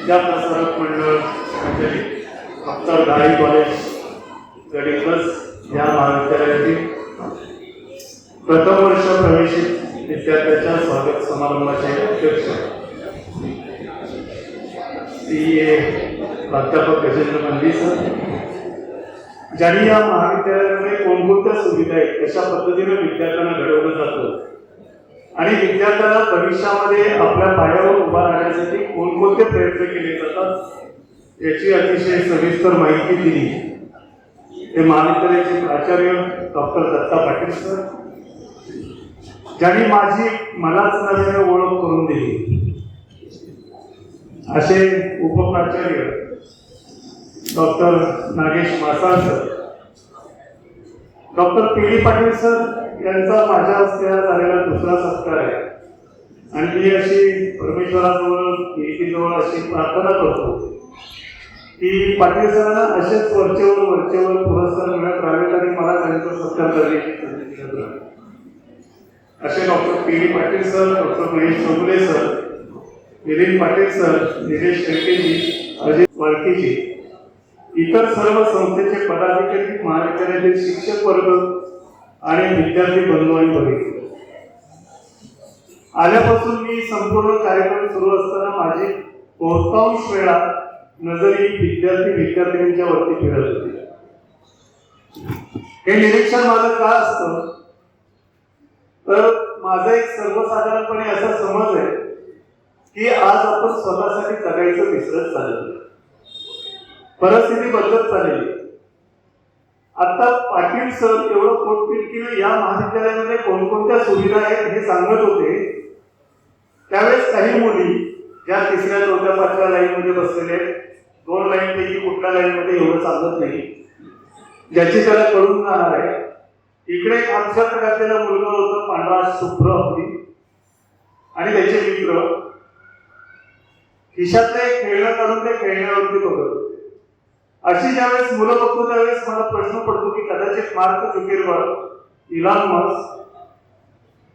विद्याप्रसारक मंडळ मंडळी डॉक्टर गाडी कॉलेज गडिंग्लज या महाविद्यालयातील प्रथम वर्ष प्रवेशित विद्यार्थ्यांच्या स्वागत समारंभाचे अध्यक्ष प्राध्यापक गजेंद्र मंदी सर, ज्यांनी या महाविद्यालयामध्ये कोणकोणत्या सुविधा आहेत, कशा पद्धतीने विद्यार्थ्यांना घडवलं जातं आणि विद्यार्थ्यांना भविष्यामध्ये आपल्या पायावर उभा राहण्यासाठी कोणकोणते प्रयत्न केले जातात याची अतिशय सविस्तर माहिती दिली ते महाविद्यालयाचे प्राचार्य डॉक्टर दत्ता पाटील सर, ज्यांनी माझी मलाच नव्याने ओळख करून दिली. असे उपप्राचार्य doctor Nagesh Masal sir, doctor P D Patil sir यांचा माझ्या हस्ते झालेला दुसरा सत्कार आहे आणि मी अशी परमेश्वराजवळ कीर्तीजवळ अशी प्रार्थना करतो की पाटील सरांना असेच वरचेवर पुरस्कार मिळत राहावेत आणि मला त्यांचा सत्कार करण्याची संधी मिळत राहावी. असे doctor P D Patil sir, doctor Mahesh Chougule sir, Milind Patil sir, Nilesh Shelkeji, Ajay Walkiji, इतर सर्व संस्थेचे पदाधिकारी, महाविद्यालयातील शिक्षक वर्ग आणि विद्यार्थी बंधू आणि भगिनी, आल्यापासून मी संपूर्ण कार्यक्रम सुरू असताना माझी बहुतांश वेळा नजर ही विद्यार्थ्यांच्या वरती फिरत होती. हे निरीक्षण माझं का असतं तर माझा एक सर्वसाधारणपणे असा समज आहे की आज आपण स्वतःसाठी जगायचं विसरत चाललेलं, परिस्थिती बदलत चाललेली. आता पाटील सर एवढं पोटतिडकीने या महाविद्यालयामध्ये कोणकोणत्या सुविधा आहेत हे सांगत होते. त्यावेळेस काही मुली ज्या तिसऱ्या चौथ्या पाचव्या लाईन मध्ये बसलेले, दोन लाईन पैकी कुठल्या लाईन मध्ये एवढं सांगत नाही, ज्याची त्याला कळून जाणार आहे. इकडे एक हातशर्ट घातलेला मुलगा होता, पांढरा शुभ्र अगदी, आणि त्याचे मित्र खिशातले खेळणं काढून ते खेळण्यावरती बघत होते. अशी ज्यावेळेस मुलं बघतो त्यावेळेस मला प्रश्न पडतो की कदाचित मार्क झुकरबर्ग, इलॉन मस्क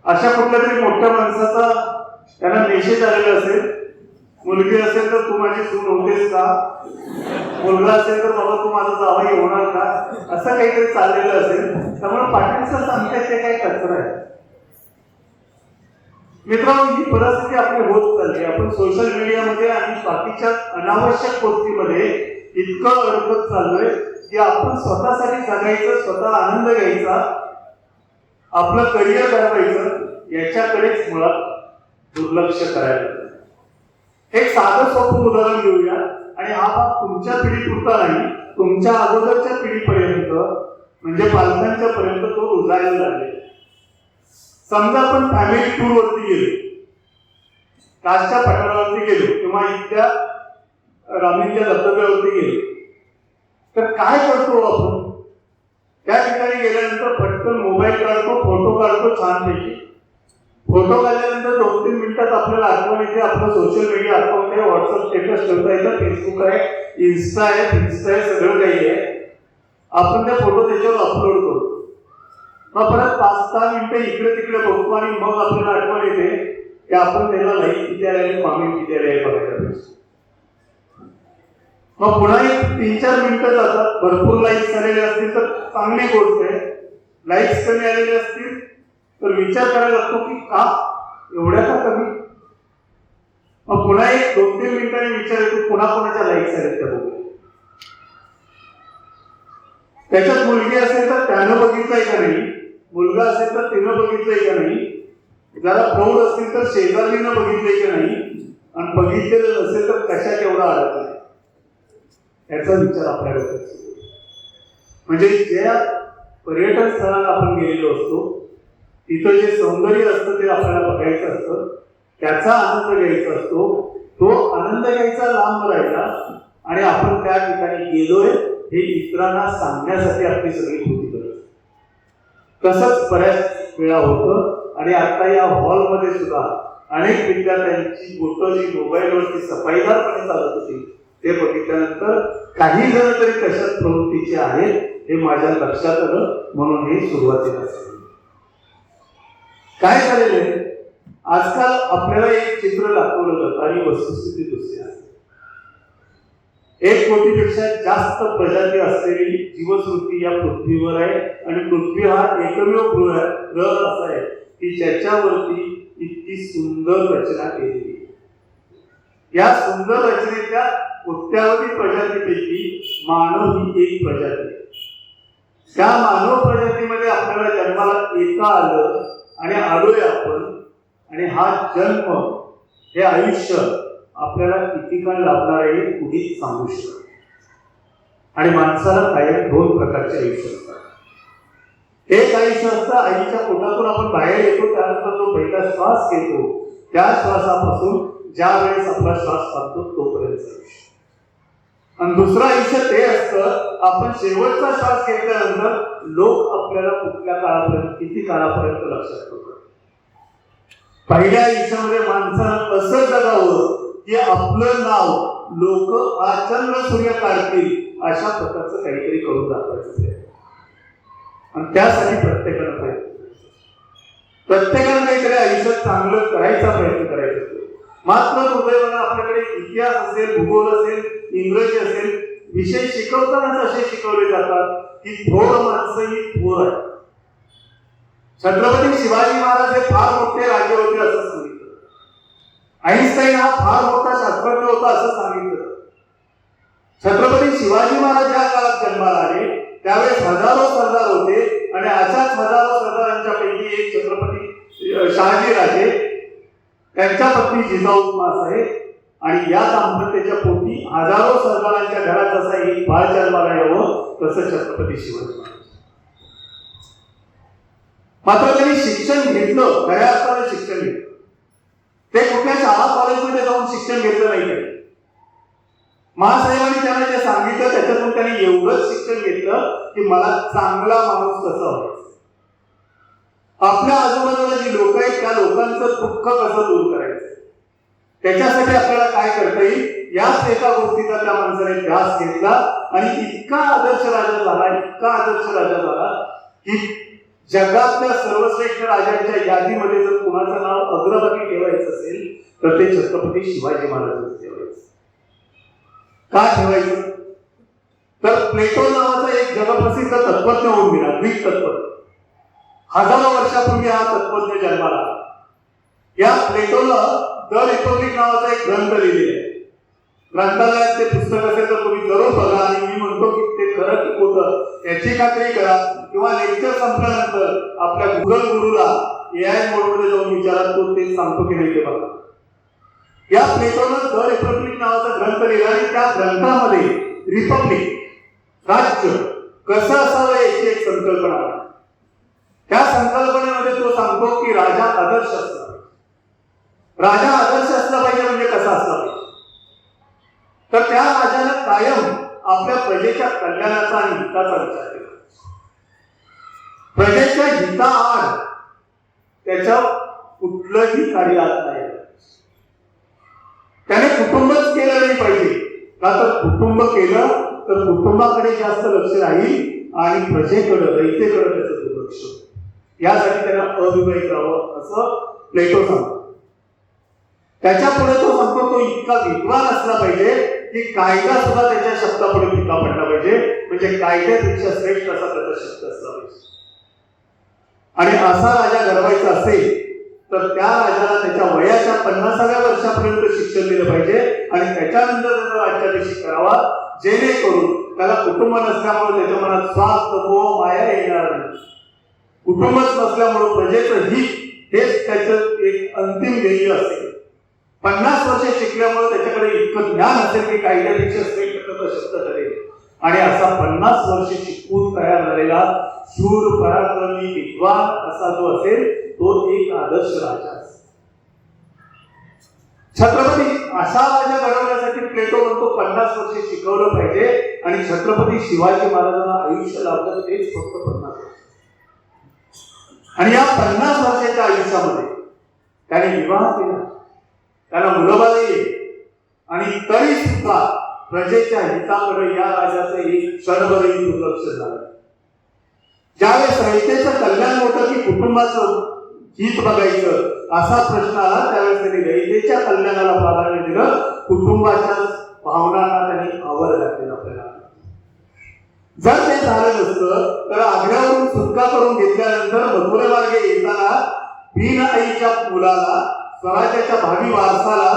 अशा कुठल्या तरी मोठ्या माणसाचा त्यांना मेसेज आलेला असेल. मुलगी असेल तर तू माझी सून होतेस का, मुलगा असेल तर बाबा तू माझा जावई होणार का, असं काहीतरी चाललेलं असेल. त्यामुळे पाटील सर सांगतात ते काही कचरा आहे. मित्रांनो, ही परिस्थिती आपली होत चालली. आपण सोशल मीडियामध्ये आणि बाकीच्या अनावश्यक गोष्टीमध्ये इतकं अडकत चाललोय की आपण स्वतःसाठी जगायचं, स्वतः आनंद घ्यायचा, आपलं करिअर घडवायचं याच्याकडेच मुळात दुर्लक्ष करायला. एक साधं सोपं उदाहरण घेऊया आणि हा भाग तुमच्या पिढीपुरता नाही, तुमच्या अगोदरच्या पिढीपर्यंत म्हणजे पालकांच्या पर्यंत तो रुजायला लागले. समजा आपण फॅमिली टूर वरती गेलो, कासच्या पठारावरती गेलो किंवा इथल्या रामींच्या धबधब्यावरती गेलो तर काय करतो आपण? त्या ठिकाणी गेल्यानंतर पटकन मोबाईल काढतो, फोटो काढतो छानपैकी. फोटो काढल्यानंतर 2-3 मिनिटात आपल्याला आठवण येते आपलं सोशल मीडिया अकाउंट आहे, व्हॉट्सअप स्टेटस ठेवता येतं, फेसबुक आहे, इन्स्टा आहे, सगळं काही आहे. आपण त्या फोटो त्याच्यावर अपलोड करतो. मग परत 5-6 मिनिटं इकडे तिकडे बघतो आणि मग आपल्याला आठवण येते की आपण त्याला लाईक किती आले, कॉमेंट किती आले बघायला पाहिजे. मग पुन्हा एक 3-4 मिनिटं जातात. भरपूर लाईक्स आलेले असतील तर चांगली गोष्ट आहे, लाईक्स कमी आलेले असतील तर विचार करायला लागतो की का एवढ्या का कमी. मग पुन्हा एक 2-3 मिनिटांनी विचार येतो पुन्हा कोणाच्या लाईक्स आलेत त्या बघूया. त्याच्यात मुलगी असेल तर त्यानं बघितलंय का नाही, मुलगा असेल तर तिनं बघितलंय का नाही, जरा प्रौढ असतील तर शेजारीनं बघितलंय का नाही, आणि बघितलेलं नसेल तर कशात एवढा अडकलाय याचा विचार आपल्याला होतो. म्हणजे ज्या पर्यटन स्थळाला आपण गेलेलो असतो तिथं जे सौंदर्य असतं ते आपल्याला बघायचं असतं, त्याचा आनंद घ्यायचा असतो. तो आनंद घ्यायचा लांब राहिला आणि आपण त्या ठिकाणी गेलोय हे इतरांना सांगण्यासाठी आपली सगळी कृती करतो. तसंच बऱ्याच वेळा होतं आणि आता या हॉलमध्ये सुद्धा अनेक विद्यार्थ्यांची बोटं जी मोबाईलवरती सफाईदारपणे चालत होती ते बघितल्यानंतर काही जण तरी कशात प्रवृत्तीचे आहेत हे माझ्या लक्षात आलं, म्हणून हे सुरुवातीला काय झालेलं आहे. आजकाल आपल्याला एक चित्र दाखवलं जातं आणि वस्तुस्थिती दुसरी आहे. 1 कोटीपेक्षा जास्त प्रजाती असलेली जीवसृष्टी या पृथ्वीवर आहे आणि पृथ्वी हा एकमेव ग्रह असा आहे की ज्याच्यावरती इतकी सुंदर रचना केलेली आहे. या सुंदर रचनेच्या कोट्यावधी प्रजातीपैकी मानव ही एक प्रजाती आहे. त्या मानव प्रजातीमध्ये आपल्याला जन्माला येता आलं आणि आलोय आपण, आणि हा जन्म हे आयुष्य आपल्याला किती काळ लाभणार आहे कुणीच सांगू शकत. आणि माणसाला कायम 2 प्रकारचे आयुष्य असतात. एक आयुष्य असतं आईच्या पोटातून आपण बाहेर येतो, त्यानंतर जो पहिला श्वास घेतो त्या श्वासापासून ज्या वेळेस आपला श्वास थांबतो तोपर्यंत आयुष्य. आणि दुसरं आयुष्य ते असतं आपण शेवटचा श्वास घेतल्यानंतर लोक आपल्याला कुठल्या काळापर्यंत किती काळापर्यंत लक्षात ठेवतात. पहिल्या आयुष्यामध्ये माणसानं असं जगावं की आपलं नाव लोक चंद्र सूर्य काढतील अशा प्रकारचं काहीतरी करून दाखवायचं. आणि त्यासाठी प्रत्येकानं काहीतरी आयुष्यात चांगलं करायचा प्रयत्न करायचा असतो. मात्र दुर्दैवानं आपल्याकडे इतिहास असेल, भूगोल असेल, इंग्रजी असेल, विषय शिकवतानाच असे शिकवले जातात की थोर माणसं ही थोर आहे. छत्रपती शिवाजी महाराज हे फार मोठे राजे होते असं सांगितलं. आईन्स्टाईन हा फार मोठा शास्त्रज्ञ होता असं सांगितलं. छत्रपती शिवाजी महाराज ज्या काळात जन्माला आले त्यावेळेस हजारो सरदार होते आणि अशाच हजारो सरदारांच्या पैकी एक छत्रपती शहाजी राजे, त्यांच्या पत्नी जिजाऊ मासाहेब, आणि या दाम्पत्याच्या पोटी हजारो सरदारांच्या घरात जसा एक बाळ जन्माला यावं तसं छत्रपती शिवाजी महाराज. मात्र त्यांनी शिक्षण घेतलं, खऱ्या अर्थाने शिक्षण घेतलं. ते कुठल्या शाळा कॉलेजमध्ये जाऊन शिक्षण घेतलं नाही. त्यांनी महासाहेबांनी त्यांना जे सांगितलं त्याच्यातून त्यांनी एवढंच शिक्षण घेतलं की मला चांगला माणूस कसा व्हायचा, आपल्या आजूबाजूला जी लोक आहेत त्या लोकांचं दुःख कसं दूर करायचं, त्याच्यासाठी आपल्याला काय करता येईल याच एका गोष्टीचा त्या माणसाने ध्यास घेतला. आणि इतका आदर्श राजा झाला की जगातल्या सर्वश्रेष्ठ राजांच्या यादीमध्ये जर कुणाचं नाव अग्रभागी ठेवायचं असेल तर ते छत्रपती शिवाजी महाराजांचं ठेवायचं. का ठेवायचं तर प्लेटो नावाचा एक जगप्रसिद्ध तत्वज्ञ होऊन गेला, ग्रीक तत्वज्ञ. हजारो वर्षापूर्वी हा तत्वज्ञ जन्माला आला. या प्लेटोला द रिपब्लिक नावाचा एक ग्रंथ लिहिलेला आहे. ग्रंथालयात ते पुस्तक असेल तर तुम्ही जरूर बघा. आणि मी म्हणतो की ते खरं की खोटं याची खात्री करा, किंवा लेक्चर संपल्यानंतर आपल्या गुगल गुरुला AI मोडमध्ये जाऊन विचारा, तो ते सांगतो की नाही ते बघा. या प्लेटोनं द रिपब्लिक नावाचा ग्रंथ लिहिला आणि त्या ग्रंथामध्ये रिपब्लिक राज्य कसं असावं याची एक संकल्पना आहे. त्या संकल्पनेमध्ये तो सांगतो की राजा आदर्श असला पाहिजे. राजा आदर्श असला पाहिजे म्हणजे कसा असला पाहिजे तर त्या राजानं कायम आपल्या प्रजेच्या कल्याणाचा आणि हिताचा विचार केला. प्रजेच्या हिताआड त्याच्या कुठलंही कार्य आत नाही. त्याने कुटुंबच केलं नाही पाहिजे, का तर कुटुंब केलं तर कुटुंबाकडे जास्त लक्ष राहील आणि प्रजेकडे रयतेकडे त्याचं दुर्लक्ष. यासाठी त्यांना अविवाहित राहावं असं प्लेटो सांगतो. त्याच्या पुढे तो सांगतो तो इतका विद्वान असला पाहिजे की कायदा सुद्धा त्याच्या शब्दापुढे फिका पडला पाहिजे, म्हणजे कायद्यापेक्षा श्रेष्ठ असा त्याचा शब्द असला पाहिजे. आणि असा राजा घडवायचा असेल तर त्या राजाला त्याच्या वयाच्या 50व्या वर्षापर्यंत शिक्षण दिलं पाहिजे आणि त्याच्यानंतर त्याचा राज्याभिषेक करावा, जेणेकरून त्याला कुटुंब नसल्यामुळे त्याच्या मनात स्वार्थ मोह माया येणार नाही. कुटुंबच नसल्यामुळे प्रजेचं हित हेच त्याचं एक अंतिम ध्येय असेल. 50 वर्ष शिकल्यामुळे त्याच्याकडे इतकं ज्ञान असेल की कायद्यापेक्षा श्रेष्ठ शब्द ठरेल. आणि असा 50 वर्ष शिकून तयार झालेला शूर पराक्रमी विद्वान असा जो असेल तो एक आदर्श राजा असेल. छत्रपती असा राजा घडवण्यासाठी प्लेटो म्हणतो 50 वर्ष शिकवलं पाहिजे. आणि छत्रपती शिवाजी महाराजांना आयुष्य लाभलं तेच फक्त 50 वर्ष. आणि या 50 वर्षाच्या आयुष्यामध्ये त्याने विवाह केला, त्याला मुलंबाळ आणि तरी सुद्धा प्रजेच्या हिताकडे या राजाचं एक क्षणभरही दुर्लक्ष झालं. ज्यावेळेस रयतेचं कल्याण होतं की कुटुंबाचं हित बघायचं असा प्रश्न आला त्यावेळेस त्यांनी रयतेच्या कल्याणाला प्राधान्य दिलं, कुटुंबाच्या भावनांना त्यांनी आवर घातलेला आपल्याला. जर ते झालं नसतं तर आग्र्यावरून सुटका करून घेतल्यानंतर मथुरेमार्गे येताना भीन आईच्या मुलाला, स्वराज्याच्या भावी वारसाला,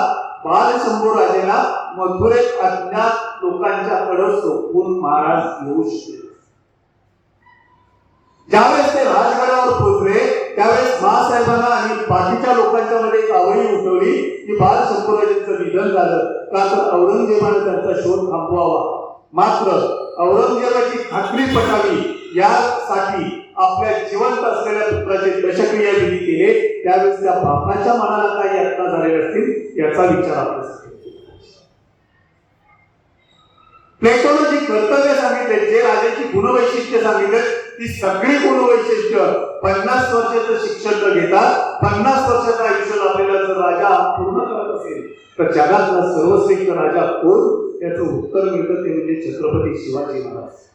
बालशंभू राजेला मथुरेत अज्ञात लोकांच्याकडे सोपवून महाराज येऊ शकले. ज्यावेळेस ते राजगडावर पोहोचले त्यावेळेस महासाहेबांना आणि बाकीच्या लोकांच्या मध्ये एक आवळी उठवली की बालशंभूराजेंचं निधन झालं का तर औरंगजेबाने त्यांचा शोध थांबवावा. मात्र औरंगजेबाची खात्री पटावी यासाठी आपल्या जिवंत असलेल्या पुत्राचे दशक्रिया विधी केले. त्यावेळेस त्या बापाच्या मनाला काही यातना झालेल्या असतील याचा विचार आपल्यासाठी. प्लेटोनं जी कर्तव्य सांगितले, जे राजाची गुणवैशिष्ट्य सांगितले, ती सगळी गुणवैशिष्ट्य 50 वर्षाचं शिक्षण न घेता 50 वर्षाचं आयुष्य आपल्याला जर राजा पूर्ण करत असेल तर जगातला सर्वश्रेष्ठ राजा कोण याचं उत्तर मिळतं ते म्हणजे छत्रपती शिवाजी महाराज.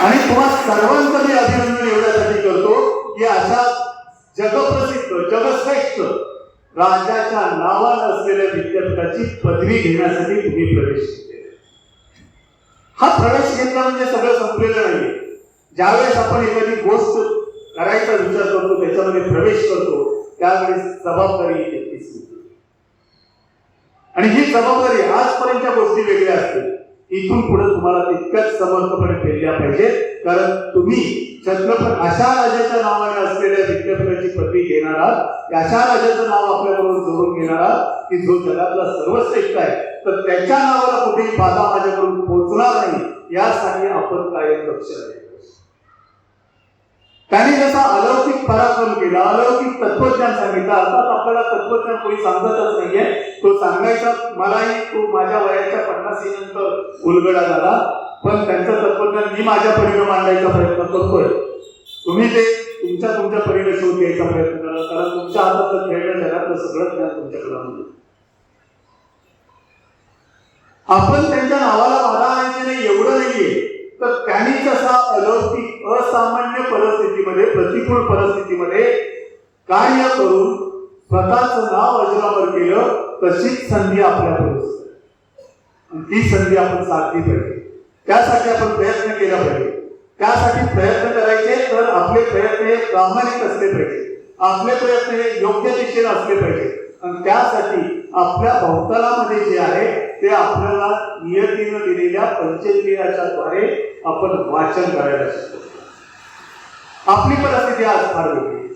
आणि तुम्हाला सर्वांचं मी अभिनंदन एवढ्यासाठी करतो की अशा जगप्रसिद्ध जगश्रेष्ठ राजाच्या नावानं असलेल्या विद्यापीठाची पदवी घेण्यासाठी तुम्ही प्रवेश केले. हा प्रवेश घेतला म्हणजे सगळं संपलेलं नाहीये. ज्यावेळेस आपण एखादी गोष्ट करायचा विचार करतो, त्याच्यामध्ये प्रवेश करतो, त्यावेळेस जबाबदारी येते. आणि ही जबाबदारी आजपर्यंतच्या गोष्टी वेगळ्या असतील, इथून पुढे तुम्हाला तितक्याच समर्थपणे पेलल्या पाहिजे. कारण तुम्ही छत्रपती अशा राजाच्या नावाने असलेल्या विद्यापीठाची पदवी घेणार आहात, अशा राजाचं नाव आपल्याबरोबर जोडून घेणार आहात की जो जगातला सर्वश्रेष्ठ आहे, तर त्याच्या नावाला कुठेही बाधा माझ्याकडून पोहोचणार नाही यासाठी आपण कायम लक्ष द्यायचं. त्यांनी जसा अलौकिक पराक्रम केला, अलौकिक तत्वज्ञान सांगितलं. अर्थात आपल्याला तत्वज्ञान कोणी सांगतच नाहीये, तो सांगायचा मलाही तो माझ्या वयाच्या 50 नंतर उलगडा झाला, पण त्यांचं तत्वज्ञान मी माझ्या परीने मांडायचा प्रयत्न करतोय. तुम्ही ते तुमच्या परीने शोध घ्यायचा प्रयत्न करा, कारण तुमच्या हातातलं खेळणं जगातलं सगळं ज्ञान तुमच्याकडे आणलं. आपण त्यांच्या नावाला बाधा आणायची नाही एवढं नाहीये, तर त्यांनी जसा अलौकिक असामान्य परिस्थितीमध्ये, प्रतिकूल परिस्थितीमध्ये कार्य करून स्वतःचं नाव अजरामर केलं, तशीच संधी आपल्याकडे ती संधी आपण साधली पाहिजे. त्यासाठी आपण प्रयत्न केला पाहिजे. त्यासाठी प्रयत्न करायचे तर आपले प्रयत्न हे प्रामाणिक असले पाहिजे, आपले प्रयत्न हे योग्य दिशेने असले पाहिजे. आणि त्यासाठी आपल्या भौतालामध्ये जे आहे ते आपल्याला नियतीनं दिलेल्या पंचेंद्रियाच्या द्वारे आपण वाचन करायला शिकतो. आपली परिस्थिती आज फार वेगळी.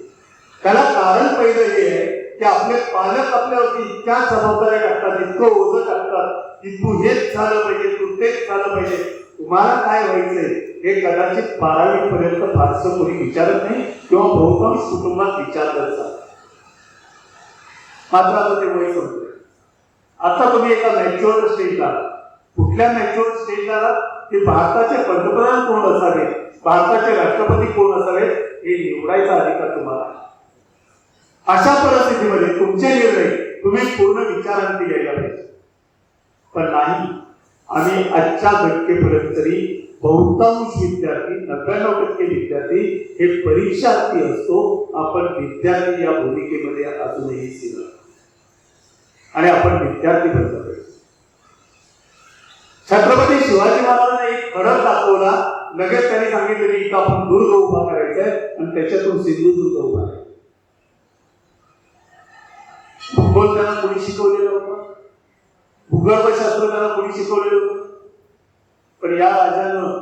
त्याला कारण पहिलं हे आहे की आपले पालक आपल्यावरती इतक्या जबाबदाऱ्या टाकतात, इतकं ओझं टाकतात की तू हेच झालं पाहिजे, तू तेच झालं पाहिजे. तुम्हाला काय व्हायचंय हे कदाचित 12वी पर्यंत फारसं कोणी विचारत नाही किंवा बहुतांश कुटुंबात विचारलं जातं. मात्र आता ते वय संपलंय. आता तुम्ही एका मॅच्युअर स्टेजला, कुठल्या मॅच्युअर स्टेजला की भारताचे पंतप्रधान कोण असावे, भारताचे राष्ट्रपती कोण असावे हे निवडायचा अधिकार तुम्हाला. अशा परिस्थितीमध्ये तुमचे निर्णय तुम्ही पूर्ण विचारांती घ्यायला पाहिजे. पण नाही, आम्ही आजच्या घटकेपर्यंत तरी बहुतांश विद्यार्थी, 99% विद्यार्थी हे परीक्षार्थी असतो. आपण विद्यार्थी या भूमिकेमध्ये अजूनही सिद्ध आणि आपण विद्यार्थी बनलो पाहिजे. छत्रपती शिवाजी महाराजांनी एक खडक दाखवला, लगेच त्यांनी सांगितलं की आपण दुर्ग उभा करायचा आहे आणि त्याच्यातून सिंधुदुर्ग उभा करायचा. भूगोल त्यांना कोणी शिकवलेलं होतं, भूगर्भशास्त्र त्यांना कोणी शिकवलेलं होतं. पण या राजानं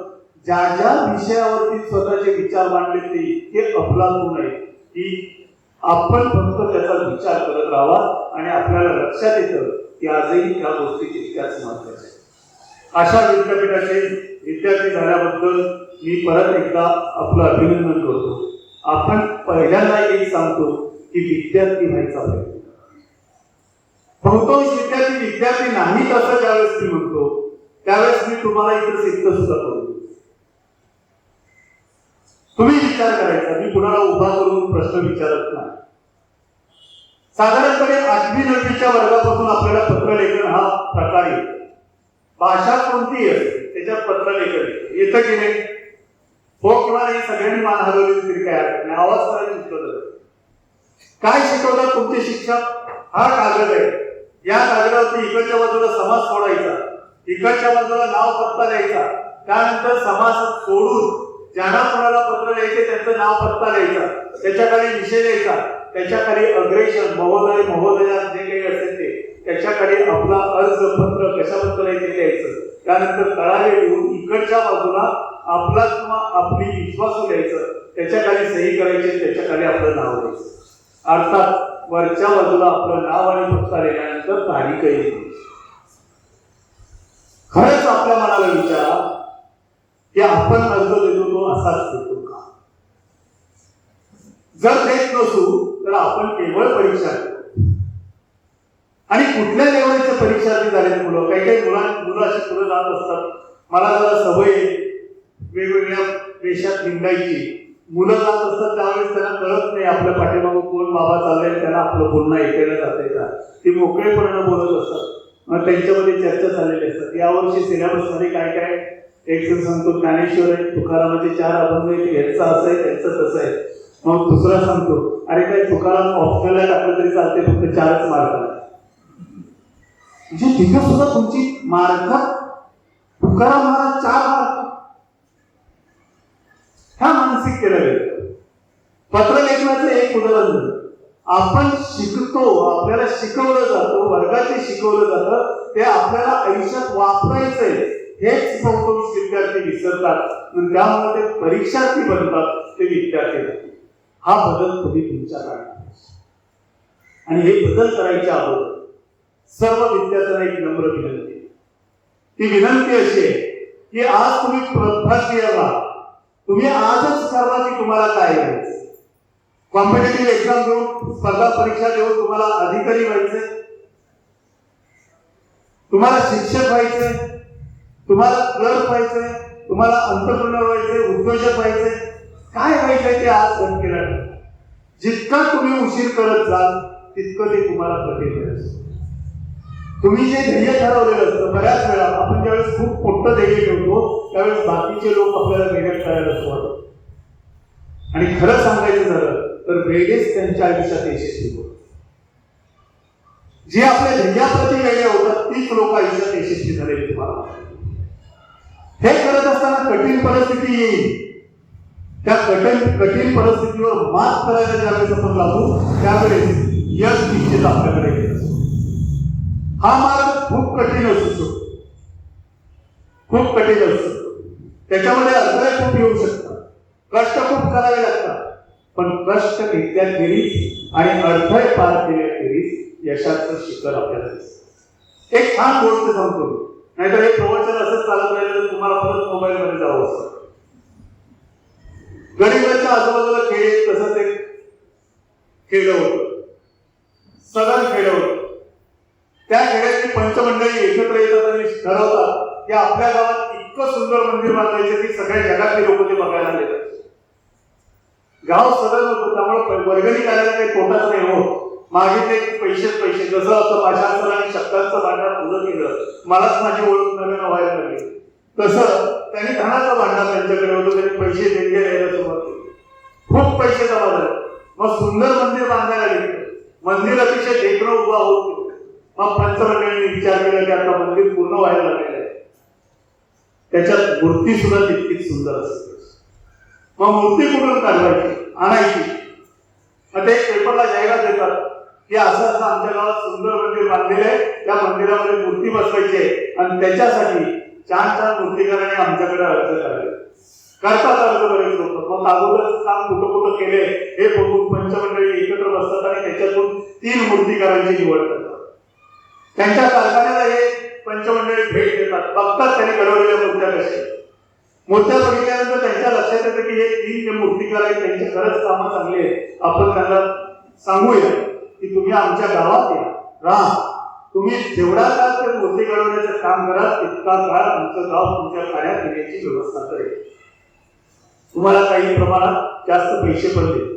ज्या ज्या विषयावरती स्वतःचे विचार मांडले ते इतके अफलातून आहे की आपण फक्त त्याचा विचार करत राहावा आणि आपल्याला लक्षात येतं की आजही त्या गोष्टी तितक्याच महत्त्वाच्या आहेत. अशा विद्यापीठाचे विद्यार्थी झाल्याबद्दल मी परत एकदा आपलं अभिनंदन करतो. आपण पहिल्यांदा एक सांगतो की विद्यार्थी व्हायचा प्रयत्न. बहुतांश विद्यार्थी नाहीत असं ज्यावेळेस मी म्हणतो त्यावेळेस मी तुम्हाला इथं सिद्ध सुद्धा करू. तुम्ही विचार करायचा, मी कुणाला उभा करून प्रश्न विचारत नाही. साधारणपणे 8वी 9वीच्या वर्गापासून आपल्याला पत्रलेखन हा प्रकार येतो. भाषा कोणतीही असते त्याच्यात पत्रलेखन येतं की नाही, हो किंवा नाही, सगळ्यांनी मान हलवली तरी काय हरकत नाही. आवाज करायला शिकवलं. काय शिकवतात तुमचे शिक्षक? हा कागद आहे. या कागदावरती इकडच्या बाजूला समास सोडायचा, इकडच्या बाजूला नाव पत्ता द्यायचा. त्यानंतर समास सोडून ज्यांना कोणाला पत्र द्यायचे त्यांचं नाव पत्ता द्यायचा, त्याच्याखाली विषय द्यायचा, त्याच्याखाली अग्रेशन महोदय महोदया जे काही असेल ते, त्याच्याखाली आपला अर्ज पत्र कशाबद्दल आहे ते द्यायचं. त्यानंतर तळावे लिहून इकडच्या बाजूला आपला किंवा आपली विश्वासू द्यायचं, त्याच्याखाली सही करायची, त्याच्याखाली आपलं नाव द्यायचं. अर्थात वरच्या बाजूला आपलं नाव आणि पत्ता लिहिल्यानंतर तारीखही द्यायची. खरंच आपल्या मनाला विचारा की आपण अर्ज देतो तो असाच देतो का? जर देत नसू तर आपण केवळ परीक्षा देतो. आणि कुठल्या लेवलच्या परीक्षार्थी झाले मुलं? काही काही मुलं अशी पुढे जात असतात. मला जरा सवय वेगवेगळ्या देशात निघायची. मुलं जात असतात त्यावेळेस त्यांना कळत नाही आपल्या पाठीमागं कोण बाबा चाललंय, त्यांना आपलं बोलणं ऐकायला जाते का. ते मोकळेपणानं बोलत असतात. मग त्यांच्यामध्ये चर्चा झालेली असतात. यावर्षी सिलेबस मध्ये काय काय, एक जण सांगतो ज्ञानेश्वर आहे, तुकारामाचे 4 अभंग आहेत, ह्याचं असं आहे त्याचं तसं आहे. मग दुसरा सांगतो अरे काय तुकाराम ऑप्शनला टाकलं तरी चालते, फक्त 4च मार्क आले. म्हणजे तिथं सुद्धा तुमची मार्कात तुकाराम महाराज 4 मार्क. ह्या मानसिकतेला वेळ. पत्र लेखनाचं एक उदाहरण, आपण शिकतो, आपल्याला शिकवलं जातं, वर्गाचे शिकवलं जातं, ते आपल्याला आयुष्यात वापरायचंय हेच बहुतांश विद्यार्थी विसरतात. त्यामुळे ते परीक्षार्थी बनतात, ते विद्यार्थी. हा बदल तुम्ही तुमच्या काळात. आणि हे बदल करायच्या अगोदर सर्व विद्यार्थ्यांना एक नम्र विनंती. ती विनंती अशी आहे की आज तुम्ही फर्स्ट इयरला तुम्ही आजच ठरवा की तुम्हाला काय करायचं. कॉम्पिटेटिव्ह एक्झाम देऊन, स्पर्धा परीक्षा देऊन तुम्हाला अधिकारी व्हायचंय, तुम्हाला शिक्षक व्हायचंय, तुम्हाला क्लर्क व्हायचंय, तुम्हाला एंटरप्रेन्योर व्हायचंय, उद्योजक व्हायचंय, काय व्हायचंय ते आज बंद केलं. जितका तुम्ही उशीर करत जाल तितकं ते तुम्हाला कठीण होईल. तुम्ही जे ध्येय ठरवलेलं असतं, बऱ्याच वेळा आपण ज्यावेळेस खूप मोठं ध्येय ठेवतो त्यावेळेस बाकीचे लोक आपल्याला मेहनत करायला सुरुवात. आणि खरं सांगायचं झालं तर वेळेच त्यांच्या आयुष्यात यशस्वी होतात. जे आपल्या ध्येयाप्रती वेगळे होतात तीच लोक आयुष्यात यशस्वी झालेली तुम्हाला. हे करत असताना कठीण परिस्थिती येईल, त्या कठीण परिस्थितीवर मात करायला ज्यावेळेस आपण लागू त्यावेळेस यश निश्चित आपल्याकडे येत असतो. हा मार्ग खूप कठीण असू शकतो, खूप कठीण असू शकतो. त्याच्यामध्ये अडथळे खूप येऊ शकतात, कष्ट खूप करावे लागतात. पण कष्ट घेतल्याखेरीज आणि अडथळे पार केल्याखेरीज यशाचं शिखर आपल्याला दिसतं. एक छान गोष्ट सांगतो, नाहीतर हे प्रवचन असंच चालत राहिलं तर तुम्हाला परत मोबाईल मध्ये जावं असतं. गडिंगलजच्या आजूबाजूला खेळ, तसंच एक खेळ होतं, सगळं खेळ होतं. त्या खेळाची पंचमंडळी एकत्र येतात आणि ठरवतात की आपल्या गावात इतकं सुंदर मंदिर बांधायचं की सगळ्या जगातले लोक ते बघायला येतात. गाव सदन होतं त्यामुळे वर्गणी करायला काही तोटाच नाही होत. मागितले पैसेच पैसे. जसं असं भाषांतराने शब्दांचं भांडार पुढं केलं, मलाच माझी ओळख नव्यानं व्हायला लागली, तसं त्यांनी धनाचं भांडार त्यांच्याकडे होतं, त्यांनी पैसे देणगे द्यायला सुरुवात केली. खूप पैसे जमा झाले. मग सुंदर मंदिर बांधायला घेतलं. मंदिर अतिशय देखणं उभा होत. मग पंचमंडळींनी विचार केला की आता मंदिर पूर्ण व्हायला लागलेलं आहे, त्याच्यात मूर्ती सुद्धा तितकीच सुंदर असते. मग मूर्ती कुठून काढवायची, आणायची. मग ते पेपरला जाहिरात देतात की असं असं आमच्या गावात सुंदर मंदिर बांधलेलं आहे, त्या मंदिरामध्ये मूर्ती बसवायची आहे आणि त्याच्यासाठी 4 मूर्तिकारांनी आमच्याकडे अर्ज करावे. करतात अर्ज बरेच लोक. मग अगोदरच काम कुठं कुठं केले हे बघून पंचमंडळी एकत्र बसतात आणि त्याच्यातून 3 मूर्तिकारांची निवड करतात. त्यांच्या कारखान्याला हे पंचमंडळी भेट देतात, बघतात त्यांनी घडवलेल्या मूर्त्या कशा. मूर्त्या बघितल्यानंतर त्यांच्या लक्षात येतं की हे 3 जे मूर्तिकार आहेत त्यांचे खरंच कामं चांगले आहेत. आपण त्यांना सांगूया की तुम्ही आमच्या गावात या, राहा. तुम्ही जेवढा काळ ते मूर्ती घडवण्याचं काम कराल तितका काळ आमचं गाव तुमच्या खाण्यात पिण्याची व्यवस्था करेल. तुम्हाला काही प्रमाणात जास्त पैसे पण देईल.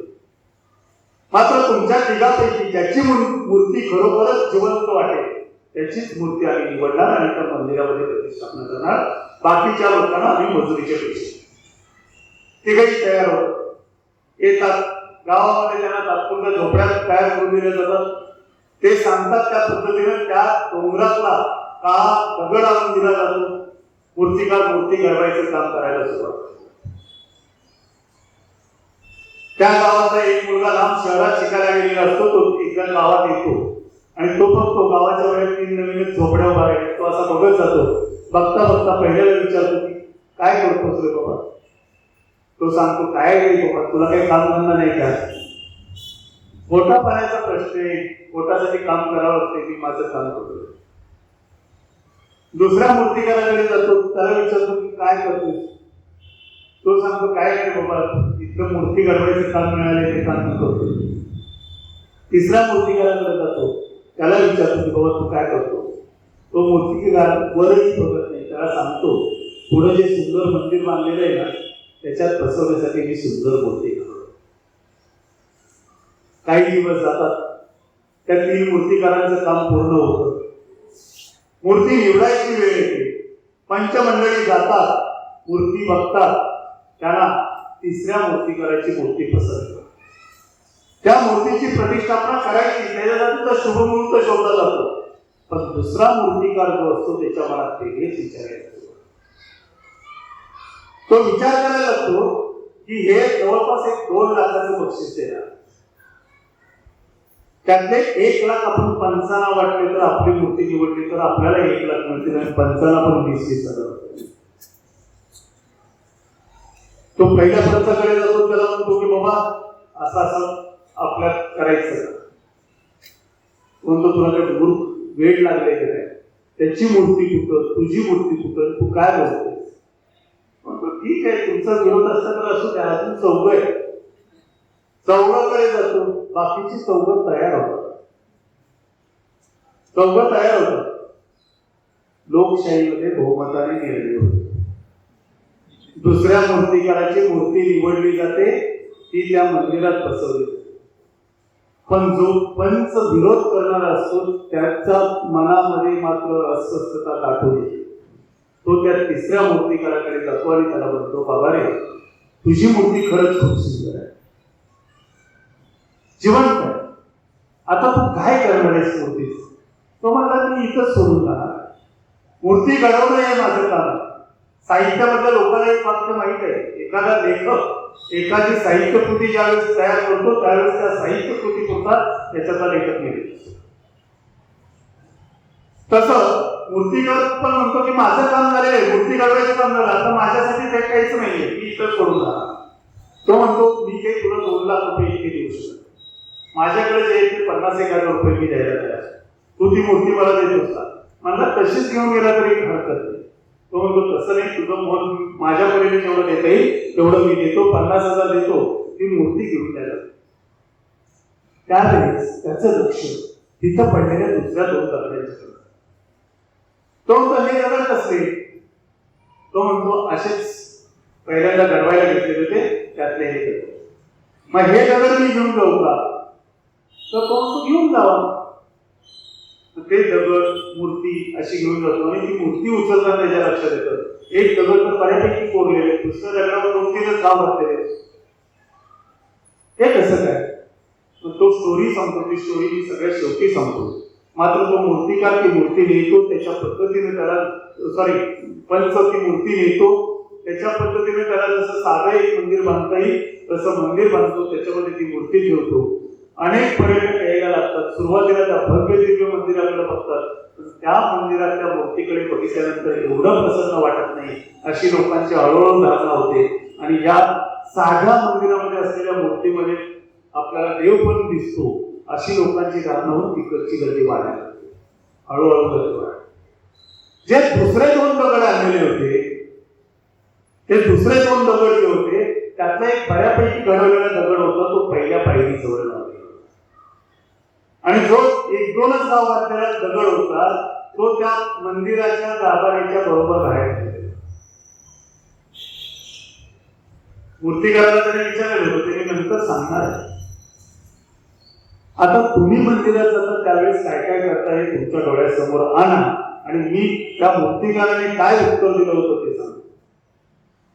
मात्र तुमच्या तिघापैकी ज्याची मूर्ती खरोखरच जिवंत वाटेल त्याचीच मूर्ती आम्ही निवडणार आणि त्या मंदिरामध्ये प्रतिष्ठापना करणार. बाकीच्या लोकांना आम्ही मजुरीचे पैसे. तिघही तयार होत येतात. गावामध्ये त्यांना तात्पुरत्या झोपड्यात तयार करून दिले जातात. ते सांगतात त्या पद्धतीने त्या डोंगरातला का दगड आणून दिला जातो, मूर्तिकार मूर्ती घडवायचं काम करायला सुरुवात करतो. त्या गावाचा एक मुलगा लांब शहरात शिकायला गेलेला असतो, तो एकदा गावात येतो आणि तो बघतो गावाच्या वेळेत 3 नवीन झोपड्या उभा आहेत. तो असा बघत जातो. बघता बघता पहिल्याला विचारतो की काय करतोस रे बाबा? तो सांगतो काय रे बाबा, तुला काही काम धंदा नाही का? पोटा पाण्याचा प्रश्न आहे, पोटासाठी काम करावं लागते, मी माझं काम करतो. दुसऱ्या मूर्तिकाराकडे जातो, त्याला विचारतो की काय करतोस? तो सांगतो काय नाही बाबा, इथलं मूर्ती घडवायचं काम मिळाले ते काम करतो. तिसऱ्या मूर्तिकाराकडे जातो, त्याला विचारतो की बाबा तू काय करतो? तो मूर्तिकार वरही बघत नाही, त्याला सांगतो पुढे जे सुंदर मंदिर बांधलेलं आहे ना त्याच्यात बसवण्यासाठी मी सुंदर मूर्ती करतो. काही दिवस जातात, त्या 3 मूर्तिकारांचं काम पूर्ण होतं. मूर्ती निवडायची वेळ येते, पंचमंडळी जातात, मूर्ती बघतात, त्यांना तिसऱ्या मूर्तिकाराची मूर्ती पसंत. त्या मूर्तीची प्रतिष्ठापना करायची, त्याच्यासाठी तर शुभमुहूर्त शोधला जातो. पण दुसरा मूर्तिकार जो असतो त्याच्या मनात वेगळेच विचार येतात. तो विचार करायला लागतो की हे जवळपास 2 लाखाचं बक्षीस देणार, त्यातले 1 लाख आपण 55 वाटले तर आपली मूर्ती निवडली तर आपल्याला 1 लाख मिळतील आणि 55 पण 20,000 होते. तो पहिल्या पंचाकडे जातो, त्याला म्हणतो की बाबा असं असं आपल्याला करायचं. म्हणतो तुला काही वेळ लागले का काय? त्याची मूर्ती कुठं, तुझी मूर्ती कुठं, तू काय बोलतोय? म्हणतो ठीक आहे, तुमचा विरोध असला तर असू द्या, अजून 4 आहे. 4कडे जातो, बाकीची 4 तयार होतात. 4 तयार होतात. लोकशाहीमध्ये बहुमताने निर्णय होतो. दुसऱ्या मूर्तिकाराची मूर्ती निवडली जाते, ती त्या मंदिरात बसवली जाते. पण जो पंच विरोध करणारा असतो त्याच्या मनामध्ये मात्र अस्वस्थता दाटून येते. तो त्या तिसऱ्या मूर्तिकाराकडे जातो आणि त्याला म्हणतो बाबा रे, तुझी मूर्ती खरंच खूप सुंदर आहे, जिवंत आहे, आता तू काय करणार आहेस मूर्तीच? तो म्हणला मी इथंच सोडून जाणार, मूर्ती घडवणं हे माझं काम. साहित्यामधल्या लोकांना एक वाक्य माहित आहे, एखादा लेखक एखादी साहित्यकृती ज्यावेळेस तयार करतो त्यावेळेस त्या साहित्यकृती पुरता त्याच्याचा लेखक मिळतो. तसं मूर्तिकार पण म्हणतो की माझं काम झालेलं आहे, मूर्ती घडवायचं काम झालं, आता माझ्यासाठी ते काहीच नाहीये, मी इथंच करून जाणार. तो म्हणतो मी काही तुला 2 लाख रुपये इतके देऊ शकतो, माझ्याकडे जे ते 50,000 रुपये मी द्यायला तयार, तू ती मूर्ती मला देतोस का? मला तशीच घेऊन गेला तरी हरकत नाही. तो म्हणतो तसं नाही, तुझं मन माझ्या परीने जेवढं देता येईल तेवढं मी देतो, 50,000 देतो, ती मूर्ती घेऊन द्यायला. त्यावेळेस त्याचं लक्ष तिथं पडलेल्या दुसऱ्या 2 दगडांच्या. तो म्हणतो हे दगड कसले? तो म्हणतो असेच पहिल्यांदा घडवायला घेतले होते त्यातले हे दगड. मग हे दगड मी घेऊन जाऊ का? तर तो म्हणतो घेऊन जावा. ते दगड मूर्ती अशी घेऊन जातो आणि ती मूर्ती उचलताना त्याच्या लक्षात येतं एक दगड तर बऱ्यापैकी कोरलेले, दुसऱ्या दगडावर 2-3 गाव घातलेले. हे कसं काय? तो स्टोरी सांगतो, ती स्टोरी मी सगळ्यात शेवटी सांगतो. मात्र तो मूर्तिकार ती मूर्ती नेतो त्याच्या पद्धतीने त्याला, पंच ती मूर्ती नेतो त्याच्या पद्धतीने त्याला जसं साधं एक मंदिर बांधता येईल तसं मंदिर बांधतो, त्याच्यामध्ये ती मूर्ती ठेवतो. अनेक पर्यटक यायला लागतात. सुरुवातीला त्या भव्य दिव्य मंदिराकडे बघतात, त्या मंदिराच्या मूर्तीकडे बघितल्यानंतर एवढं प्रसन्न वाटत नाही अशी लोकांची हळूहळू धारणा होते. आणि या साध्या मंदिरामध्ये असलेल्या मूर्तीमध्ये आपल्याला देव पण दिसतो अशी लोकांची धारणा होऊन तिकडची गर्दी वाढायला लागते. हळूहळू गर्दी वाढते. जे दुसरे 2 दगड आणलेले होते, ते दुसरे 2 दगड जे होते त्यातला एक बऱ्यापैकी घडवलेला दगड होता, तो पहिल्या पायरीजवळ लावला. आणि जो 1-2च गाव घातलेला दगड होता तो त्या मंदिराच्या गाभाऱ्याच्या बरोबर बाहेर ठेवलेला. मूर्तिकाराला त्याने विचारलं होतं, ते नंतर सांगणार आहे. आता तुम्ही मंदिरात जाता त्यावेळेस काय काय करता हे तुमच्या डोळ्यासमोर आणा आणि मी त्या मूर्तिकाराने काय उत्तर दिलं होतं ते सांग.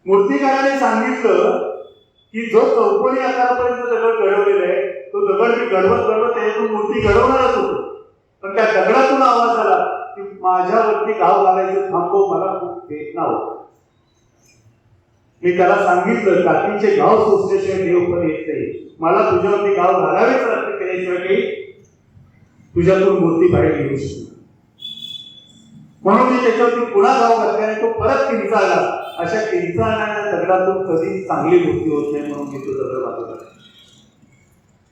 मूर्तिकाराने सांगितलं की जो चौकोनी आकारापर्यंत दगड घडवलेला आहे तो दगड मी घडवत त्याच्यातून मूर्ती घडवणारच होतो, पण त्या दगडातून आवाज आला की माझ्यावरती घाव घालायचं थांबव, मला खूप वेदना होत. मी त्याला सांगितलं काकीचे घाव सोसल्याशिवाय देव पण येत नाही, मला तुझ्यावरती घाव घालावेच लागते, केल्याशिवाय काही तुझ्यातून मूर्ती बाहेर येऊ शकते. म्हणून मी त्याच्यावरती पुन्हा घाव घातला आणि तो परत किंचाळला. अशा किंचाळणाऱ्या दगडातून कधी चांगली मूर्ती होत नाही, म्हणून मी तो दगड वाचवला.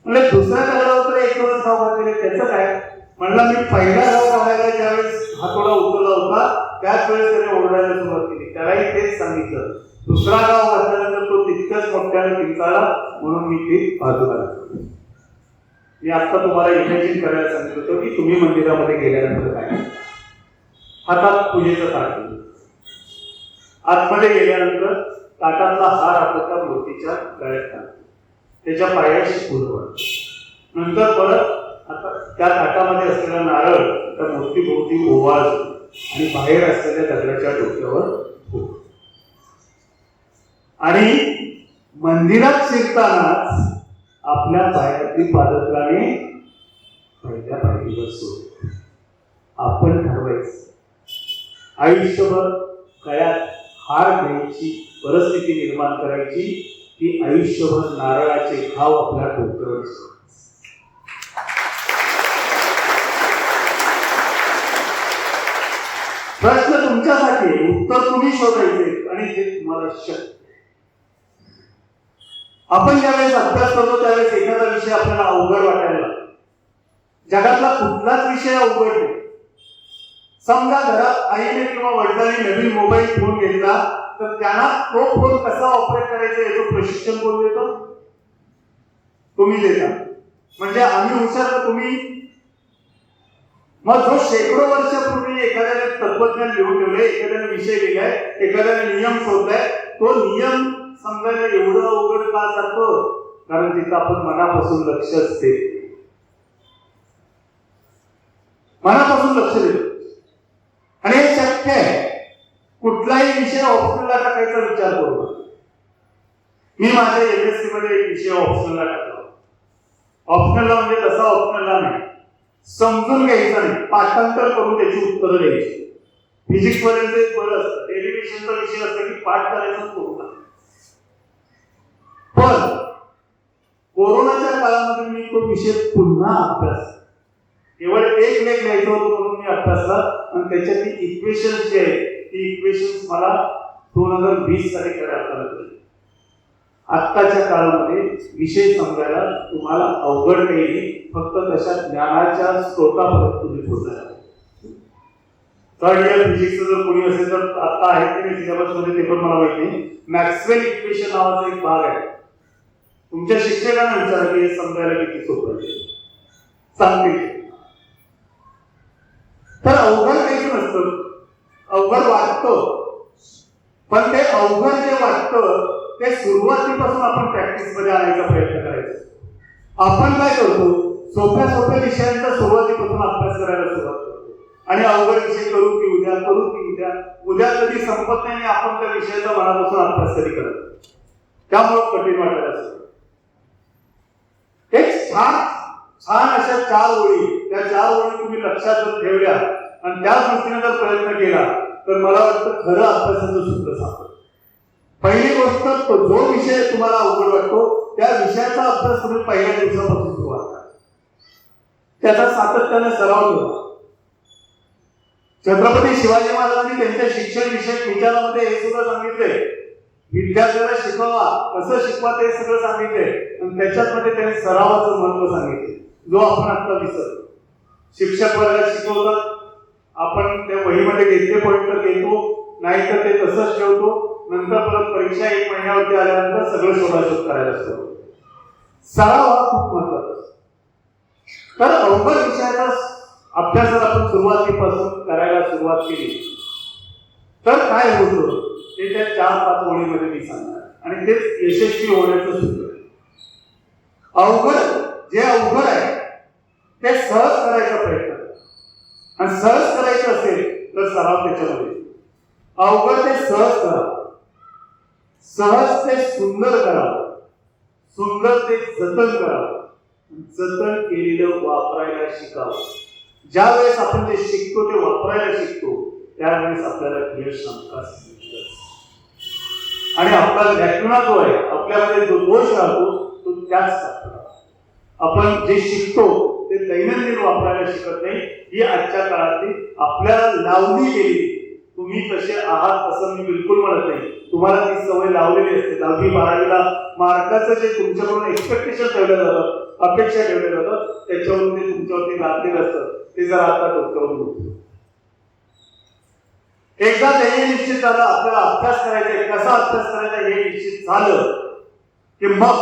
म्हणजे दुसऱ्या दगडावर तर एक दिवस घाव घातलेले, त्याचं काय म्हणलं. मी पहिला घाव घालायला ज्यावेळेस हातोडा उचलला होता त्याच वेळेस त्याने ओरडायला सुरुवात केली, त्यालाही तेच सांगितलं. दुसरा घाव घातल्यानंतर तो तितक्याच मोठ्याने किंचाळला, म्हणून मी ते बाजूला घातलं. मी आता तुम्हाला इमॅजिन करायला सांगितलं होतं की तुम्ही मंदिरामध्ये गेल्यानंतर काय हातात पूजेचं ताट घेऊन आतमध्ये गेल्यानंतर ताटातला हार आपण त्या मूर्तीच्या गळ्यात घालतो, त्याच्या पायाशी फुलवा. नंतर परत आता त्या ताटामध्ये असलेला नारळ त्या मूर्तीभोवती ओवाळतो आणि बाहेर असलेल्या दगडाच्या डोक्यावर ठेवतो. आणि मंदिरात शिरतानाच आपल्या पायातली पादत्राणे पहिल्या पायरीवर सोड. आपण ठरवायचं आयुष्यभर गळ्यात हार घ्यायची परिस्थिती निर्माण करायची की आयुष्यभर नारळाचे घाव आपल्या डोक्यावर सोडायचे. प्रश्न तुमच्यासाठी, उत्तर तुम्ही शोधायचे आणि ते तुम्हाला शक्य. आपण ज्यावेळेस अभ्यास करतो त्यावेळेस एखादा विषय आपल्याला अवघड वाटायला लागतो. जगातला कुठलाच विषय अवघड नाही. समजा घरात आईने किंवा वडिलांनी नवीन मोबाईल फोन घेतला तर त्यांना तो फोन कसा ऑपरेट करायचा याचं प्रशिक्षण कोण देतं? तुम्ही देता. म्हणजे आम्ही हुशार तर तुम्ही. मग जो शेकडो वर्षापूर्वी एखाद्याने तत्वज्ञान लिहून ठेवलंय, एखाद्याने विषय लिहिलाय, एखाद्याने नियम शोधलाय, तो नियम समजायला एवढं अवघड का जातं? कारण तिथं आपण मनापासून लक्ष असते, मनापासून लक्ष देतो. आणि हे शक्य आहे. कुठलाही विषय ऑप्शनला टाकायचा विचार करू. मी माझ्या एमएससी मध्ये एक विषय ऑप्शनला टाकला. ऑप्शनला म्हणजे तसा ऑप्शनला नाही, समजून घ्यायचा नाही, पाठांतर करून त्याची उत्तरं द्यायची. फिजिक्स पर्यंत एक बरं असतं, डेरिव्हेशनचा विषय असतं की पाठ करायचा पूर्ण. पण कोरोनाच्या काळामध्ये मी तो विषय पुन्हा अभ्यास, केवळ एक लेख लिहायचं होतं म्हणून मी अभ्यासला आणि त्याच्यातली इक्वेशन्स जे आहेत ती इक्वेशन्स मला 2020 साठी करायला लागले. आत्ताच्या काळामध्ये विषय समजायला तुम्हाला अवघड काही नाही, फक्त तशा ज्ञानाच्या स्रोतापर्यंत तुम्ही पोहोचायला. थर्ड इयर फिजिक्सचं जर कोणी असेल तर आता आहे की नाही सिलेबस मध्ये ते पण मला माहिती नाही. मॅक्सवेल इक्वेशन नावाचा एक भाग आहे. तुमच्या शिक्षकांना विचारा की हे समजायला किती सोपं आहे, सांगतील. तर अवघड काहीच नसतं, अवघड वाटतं. पण ते अवघड जे वाटतं ते सुरुवातीपासून आपण प्रॅक्टिस मध्ये आणायचा प्रयत्न करायचा. आपण काय करतो, सोप्या सोप्या विषयांचा सुरुवातीपासून अभ्यास करायला सुरुवात करतो आणि अवघड विषय करू की उद्या, करू की उद्या, उद्या कधी संपत नाही आणि आपण त्या विषयाचा मनापासून अभ्यास कधी करत. त्यामुळे कठीण वाटायला सुरुवात. एक छान अशा 4 ओळी, त्या 4 ओळी तुम्ही लक्षात जर ठेवल्या आणि त्या दृष्टीने जर प्रयत्न केला तर मला वाटतं खरं अभ्यासाचं सूत्र सापडेल. पहिली गोष्ट, तो जो विषय तुम्हाला अवघड वाटतो त्या विषयाचा अभ्यास तुम्ही पहिल्या दिवसापासून सुरुवात करा. त्याचा सातत्याने सराव करा. छत्रपती शिवाजी महाराजांनी त्यांच्या शिक्षण विषयक विचारामध्ये हे सुद्धा सांगितले, विद्यार्थ्याला शिकवा, कसं शिकवा ते सगळं सांगितले आणि त्याच्यामध्ये त्यांनी सरावाचं महत्व सांगितले, जो आपण आता विसरतो. शिक्षक वर्गात शिकवतात, आपण त्या वहीमध्ये घेतले पॉइंट घेतो, नाहीतर ते तसंच ठेवतो. नंतर परत परीक्षा 1 महिन्यावरती आल्यानंतर सगळं शोधाशोध करायला असतो. सराव हा खूप महत्वाचा असतो. तर अवघड विषयाचा अभ्यास जर आपण सुरुवातीपासून करायला सुरुवात केली तर काय होतं ते त्या 4-5 ओळीमध्ये मी सांगणार आणि तेच यशस्वी होण्याचं सूत्र आहे. जे अवघड आहे ते सहज करायचा प्रयत्न करा आणि सहज करायचं असेल तर सराव त्याच्यामध्ये. अवघड ते सहज करा, सहज ते सुंदर करावं, सुंदर ते जतन करावं, जतन केलेलं वापरायला शिकावं. ज्या वेळेस आपण जे शिकतो ते वापरायला शिकतो त्यावेळेस आपल्याला यश हमखास मिळतं. आणि आपला लॅक्युना जो आहे, आपल्यामध्ये जो दोष राहतो तो त्याच टाकतो. आपण जे शिकतो ते दैनंदिन वापरायला शिकत नाही. ही आजच्या काळातली आपल्याला लावली गेली. तुम्ही तसे आहात असं मी बिलकुल म्हणत नाही. तुम्हाला ती सवय लावलेली असते. 10वी 12वीला मार्काचं जे तुमच्याकडून एक्सपेक्टेशन ठेवलं जातं, अपेक्षा ठेवल्या जातात, त्याच्यावरून ते तुमच्यावरती लादलेलं असतं. ते जर आता डोक्यावरून होतं. एकदा ध्येय निश्चित झालं, आपल्याला अभ्यास करायचा आहे, कसा अभ्यास करायचा हे निश्चित झालं की मग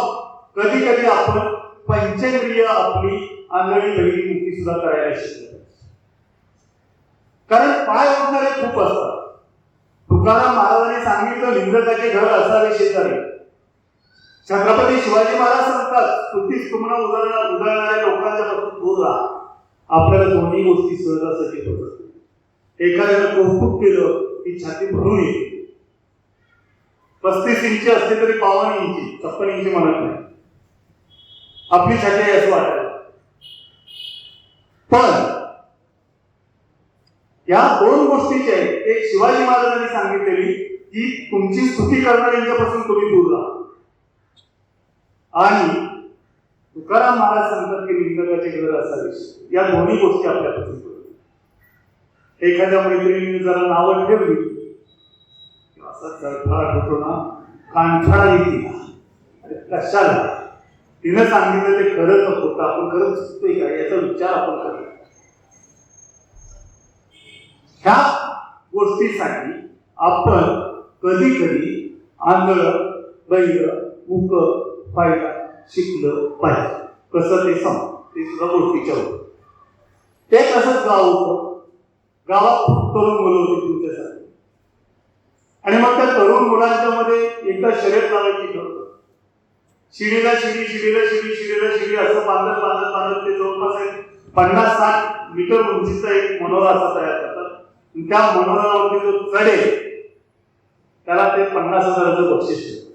कधी कधी आपण पंचेंद्रिय आपली आंधळी बहिर्मुखी सुद्धा करायला शिकलो. कारण पाय ओढणारे खूप असतात. तुकाराम महाराजांनी सांगितलं निंदकाचे घर असावे शेजारी. छत्रपती शिवाजी महाराज सांगतात स्तुतीस तुम्हाला उधळणाऱ्या लोकांच्या पासून दूर राहा. आपल्याला दोन्ही गोष्टी सहजासहजी होतात. एखाद्यानं कौतुक केलं की छाती भरून येते. 35 इंची असते तरी 52 इंची 56 इंची म्हणत नाही. आपली छाती आहे असं वाटतं. पण या दोन गोष्टीचे एक शिवाजी महाराजांनी सांगितलेली की तुमची स्तुती करणाऱ्यांच्यापासून तुम्ही दूर राहा. आणि तुकाराम महाराज सांगतात की निंदकाचे घर असावे. या दोन्ही गोष्टी आपल्यापासून दूर. एखाद्या मैत्रिणीने जरा नावं ठेवली असा चढफाट होतो ना, कांठाळा येते ना. अरे कशाला? तिनं सांगितलं ते खरंच होतं, आपण खरंच चुकतोय का याचा विचार आपण करतो. ह्या गोष्टीसाठी आपण कधी कधी आंधळ बहिर मुक व्हायला शिकलं पाहिजे. कसं ते सांग, ते सुद्धा गोष्टीच्या होतं. ते कसंच गाव होतं. गावात खूप तरुण मुलं होती तुमच्यासाठी. आणि मग त्या तरुण मुलांच्या मध्ये एकदा शर्यत लावायची ठरवलं. शिडीला शिडी शिडीला शिडी शिडीला शिडी असं बांधत बांधत बांधत ते जवळपास 50-60 मीटर उंचीचा एक मनोरा असा तयार करतात. त्या मनोरावरती जो चढेल त्याला ते 50,000चं बक्षीस देतात.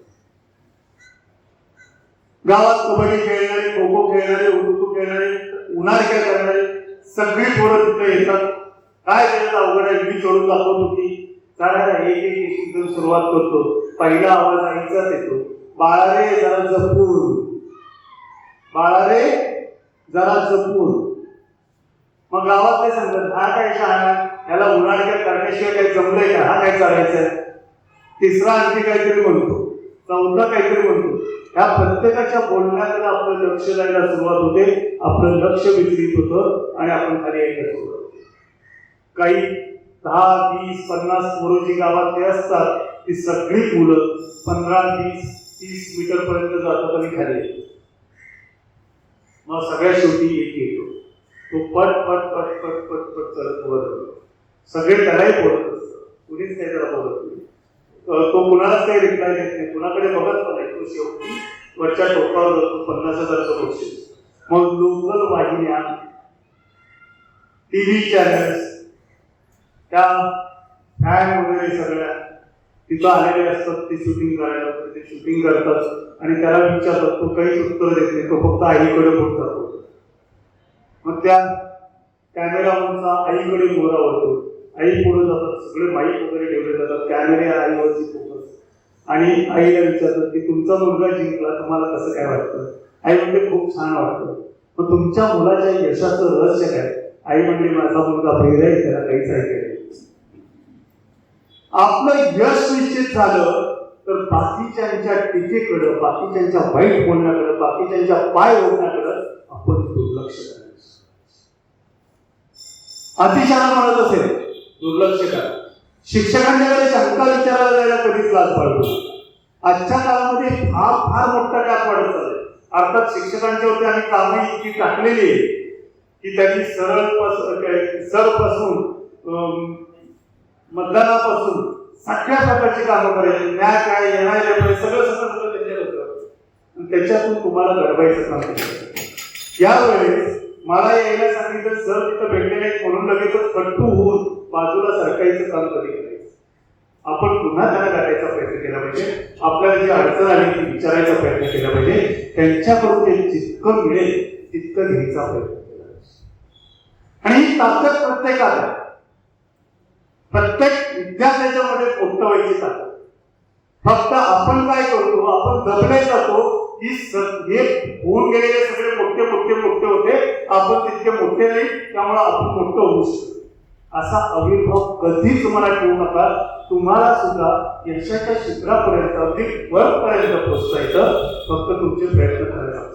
गावात कबड्डी खेळणारे, खो खो खेळणारे, उडुकू खेळणारे, उन्हाळक्या करणारे सगळी पोरं तिथे येतात. काय त्याला अवघड आहे, मी चढून दाखवतो की चढायला एक एक एक जण सुरुवात करतो. पहिला आवाज आईचाच येतो, बाळा रे जरा जपून, बाळा रे जरा जपून. मग गावातले सांगतात हा काय शहाणा, ह्याला उन्हाळ्यात करण्याशिवाय काही जमलंय का, हा काय चालायचंय. तिसरा आणखी काहीतरी म्हणतो, चौथा काहीतरी म्हणतो. ह्या प्रत्येकाच्या बोलण्याकडे आपलं लक्ष द्यायला सुरुवात होते. आपलं लक्ष विचलित होतं आणि आपण खाली यायला सुरुवात होते. काही 10, 20, 50 पोरं जी गावातली असतात ती सगळी मुलं 15, 20, 30 मीटर पर्यंत जातात आणि खाली येतात. मग सगळ्या शेवटी एक येतो. तो पट पट पट पट पट पट चढत वर जातो. सगळे त्यालाही बोलत असतात, कुणीच काही त्याला बोलत नाही. तो कुणालाच काही रिप्लाय देत नाही, कुणाकडे बघत पण नाही. तो शेवटी वरच्या टोकावर जातो. 50,000चं बक्षीस. मग लोकल वाहिन्या, टीव्ही चॅनल्स, त्या फॅन वगैरे सगळ्या तिथं आलेले असतात. ते शूटिंग करायला ते शूटिंग करतात आणि त्याला विचारतात. तो काहीच उत्तर देत नाही. तो फक्त आईकडे बोट जातो. मग त्या कॅमेरामनचा आईकडे मोरा होतो. आई पुढे जातात. सगळे माईक वगैरे ठेवले जातात. कॅमेरे आईवरची फोकस. आणि आईला विचारतात की तुमचा मुलगा जिंकला, तुम्हाला कसं काय वाटतं. आई म्हणजे खूप छान वाटतं. मग तुमच्या मुलाच्या यशाचं रहस्य काय. आई म्हणजे माझा मुलगा बहिरा आहे, त्याला काहीच ऐकायचं. आपलं यश निश्चित झालं तर बाकीच्यांच्या टीकेकडं, बाकीच्यांच्या वाईट बोलण्याकडं, बाकीच्यांच्या पाय ओढण्याकडं आपण दुर्लक्ष करायचं. अतिशहाणा म्हणत असेल दुर्लक्ष करा. शिक्षकांच्याकडे शंका विचारायला जायला कधीच लाज पाडतो. आजच्या काळामध्ये फार फार मोठा गॅप वाढत चाललाय. अर्थात शिक्षकांच्यावरती आम्ही कामं इतकी टाकलेली आहे की त्यांनी सरपासून मतदानापासून सगळ्या प्रकारची कामं करायची. न्याय काय, येणार सगळं सगळं सगळं त्यांच्याकडे होतं. त्याच्यातून तुम्हाला घडवायचं काम करायचं. यावेळेस मला यायला सांगितलं सर तिथं भेटलेले म्हणून लगेचच कट्टू होऊन बाजूला सरकायचं काम कधी करायचं. आपण पुन्हा त्यांना गाठायचा प्रयत्न केला पाहिजे. आपल्याला जी अडचण आली ती विचारायचा प्रयत्न केला पाहिजे. त्यांच्याकडून ते जितकं मिळेल तितकं घ्यायचा प्रयत्न केला पाहिजे. आणि ही ताकद प्रत्येकात आहे. प्रत्येक विद्यार्थ्याच्यामध्ये पोट्ट व्हायची ताकद. फक्त आपण काय करतो, आपण दबले जातो की हे होऊन गेलेले सगळे मोठे मोठे मोठे होते, आपण तितके मोठे नाही, त्यामुळे आपण मोठं होऊ शकतो. असा अविर्भाव कधीच मला ठेवू नका. तुम्हाला सुद्धा यशाच्या शिखरापर्यंत अगदी वरपर्यंत पोहोचायचं, फक्त तुमचे प्रयत्न करायचे.